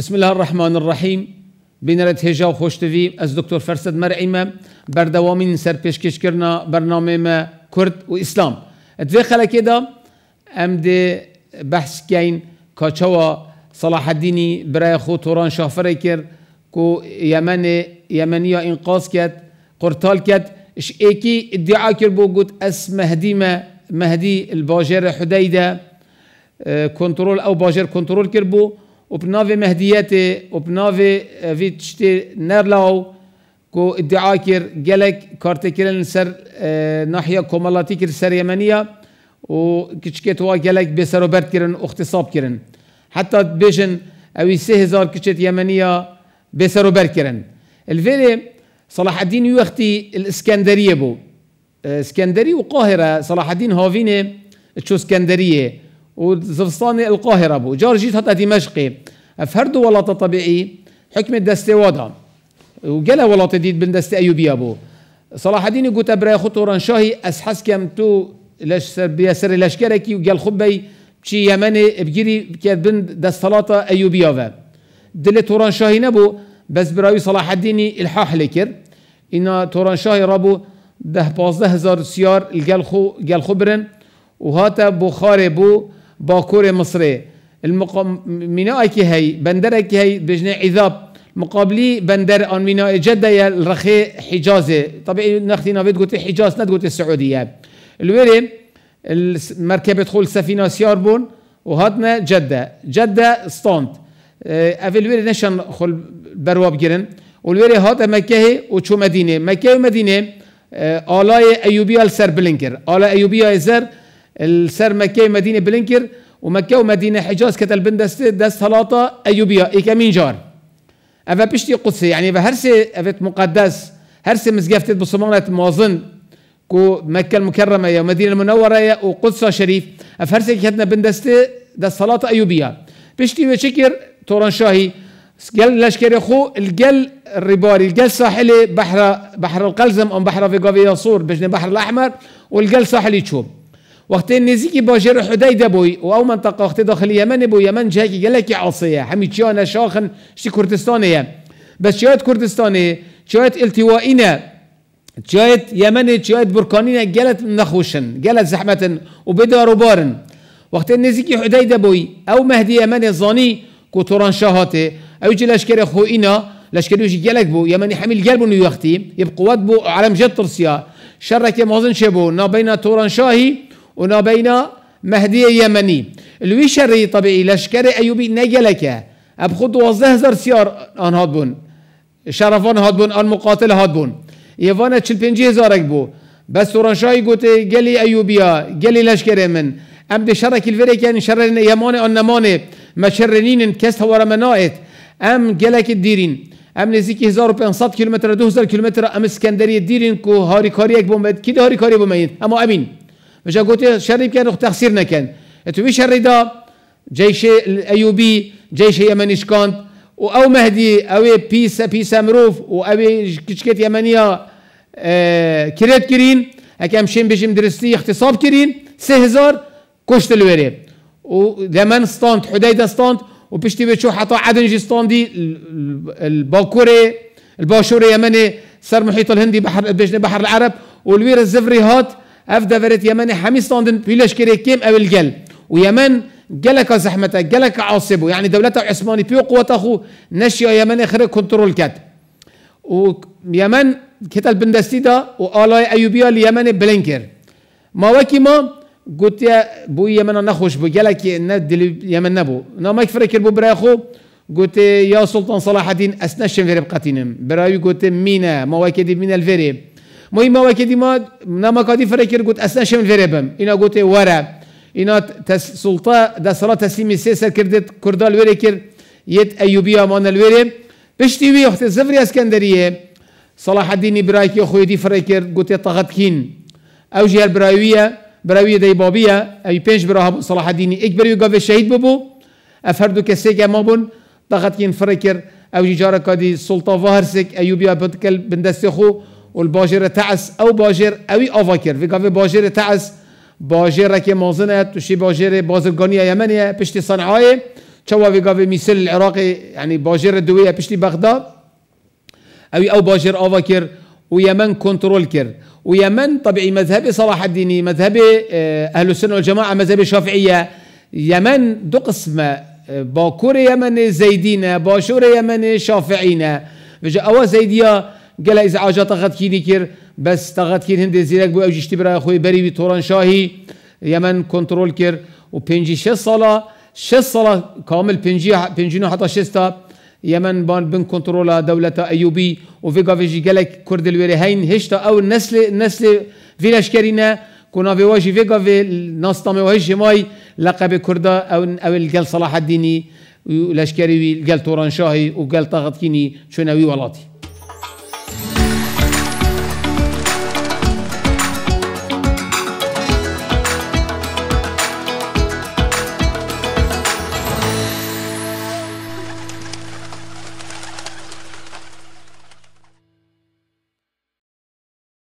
بسم الله الرحمن الرحیم. بینرت هجا و خوشتوی از دکتر فرسد مرعیمه بردوامین سر پیشکش کرنا برنامه ما کرد و اسلام. ادوی خلقی دا ام ده بحث کین کاچوا صلاح الدینی برای خود توران شافره کرد کو یمنی انقاذ کرد قرطال کرد اش ایکی ادعا کرد بو گوت اس مهدی الباجر حدیده کنترل او باجر کنترل کرد بو و بناوی مهدیته و بناوی ویتشتی نرلاو کو ادعا کر گلک کارت کرن سر ناحیه کمالاتی کر سر یمنیه و کچکت وا گلک بسر و برد کرن اختصاب کرن حتی بیشن اوی 3000 کچت یمنیه بسر و برد کرن. الفيلي صلاح الدين يوختي الاسكندريه بو اسكندريه وقاهره. صلاح الدين هافينه تشو اسكندريه وزفصاني القاهرة بو جارجيت حتى دمشقي افهردو ولاط طبيعي حكم الدستي وادا وقلا ولاط ديد بن دستي ايوبيا بو. صلاح الدين يقول ابراي خطوران شاهي اسحس كم تو لاش بيسر لشكركي وقال خبي بشي يمني بجري كاد بن دستلاطة ايوبيا و دل توران شاهي نبو بس براوي صلاح الدين الحاح لكر ان توران شاهي رابو 15,000 سيار القال خبرن وهاتا بخاري بو باكور مصري ميناء كي هي بندر كي هي بجنة عذاب مقابلي بندر ان ميناء جدة الرخي حجازي طبيعي نختي نافيد قلت حجاز ند قلت السعودية الوري المركبة تدخل سفينة سيار بون وهاتنا جدة ستاند افي الوري نشان خل برواب جرن والوري هاتا مكة وشو مكة ومدينة آلاء ايوبيا السر بلنكر آلاء ايوبيا السر السر مكة ومدينة بلنكر ومكة ومدينة حجاز كتل بن دست هلاطة أيوبيا إيكا مين جار أفا بشتي قدسي يعني هرسي أفت مقدس هرسي مزقفتت بصمانة موازن كو مكة المكرمة يا مدينة المنورة يا وقدسة شريف أفهرسي كتنا بن دست هلاطة أيوبيا بشتي وشكر توران شاهي قال لشكر خو الجل الرباري الجل ساحلي بحر القلزم أم بحر فيغافيا صور بجن بحر الأحمر والجل ساحلي تشوب وقت نزيكي باجر حديده بوي او منطقه وقت داخل اليمن بو يمن جاكي قالك عاصيه حميتشانا شاخن شي كردستانيه بس شويه كردستانيه شويه التوائنا شويه يمن شويه بركانيه قالت نخوشن قالت زحمه وبداروا بارن وقت نزيكي حديده بوي او مهدي يمن زاني كوتوران شاهاته او يجي لشكر خوينا لشكر يجي قالك بو يمني حميل قلبه انه يختي يبقى بو على مجد ترسيا شرك مازن شبو نا بين توران شاهي ونا بين مهدي يمني الوي شري طبيعي لشكر ايوبي نجلك ابخد 12,000 سيار ان هادبون شرفان هادبون ان مقاتل هادبون يفانا 45,000 بو بس تورانشاي قلت قالي ايوبيا قالي لشكر من ام شرك الفريق يعني شر يمان ان نمانه مشرنين كست ورا منائت ام قالك الديرين ام نزيك 1500 كيلومتر 2000 كيلومتر ام اسكندريه الديرين كو هاري كاريك بومد كده هاري كاري بومين اما امين مش قلت شري كان اخت تخسيرنا كان اتوي شري دا جيش الايوبي جيش يمنيش كانت او مهدي او بيسا مروف او كشكت يمنيه كريت كرين اكام شين بيجم درستي اختصاب كرين 3000 كشت الوري ودمن ستاند حديده ستاند وبشتي بتشو حتى عدن جي ستاندي الباشوري يمني سر محيط الهندي بحر العرب والوير الزفري هات افدا فرت يمني حمي ستاندن بيلاش كري كيم او الجل ويمن جلك زحمته جلك عاصبه يعني دولته عثماني بيو قوته اخو نشيا يمني خير كنترول كات ويمن كتل بندستيدا والاي ايوبيا اليمني بلينكر ما وكيما قلت يا بو يمن نخوش بو جلك ند يمن نبو ما يفرك بو براخو قلت يا سلطان صلاح الدين اسنشن في ربقتينم براي قلت مينا ما وكدي من الفيري مهم وكدي ما نما كادي فريكر قلت اسنا شمل فريبم انا قلت ورا انا سلطه دا صلاه تسليم سيسر كردت كردال وريكر يد ايوبيا مان الوري بشتي وي اخت زفري اسكندريه صلاح الدين برايكي اخوي دي فريكر قلت طغتكين او جهه براويه دي بابيه اي بينج براه صلاح الدين اكبر يقف الشهيد ببو افردو كسيك مابون طغتكين فريكر او جاره كادي سلطه فهرسك ايوبيا بتكل بندستخو والباجر تعس او باجر اوي افاكر في قافي باجر تعس باجر كي موزنه تشي باجر بازرگانيه يمنيه بشتي صنعاء تشوا في قافي مثل العراقي يعني باجر الدوية بشتي بغداد أو باجر أوفاكر ويمن كنترول كر ويمن طبيعي مذهبي صلاح الديني مذهبي أهل السنة والجماعة مذهبي شافعية يمن دو قسم باكور يمن زيدين باشور يمن شافعين بجا أوا زيدية قال إزعاجات غد كيني كر بس تغد كين هندي زيرك بو أوجيش تبرا أخوي بري بطوران شاهي يمن كنترول كر وبنجي 6 صلاة كامل بنجينو حتى 6 يمن بن كنترولا دولة أيوبي وفيقا فيجي قالك كرد الويري هين هشتا أو النسل في لشكرينا كنا في واجي فيقا في الناس طامي وهيش ماي لقب كردا أو القل صلاح الديني لشكري القل توران شاهي وقال طاغت كيني شنوي ولاتي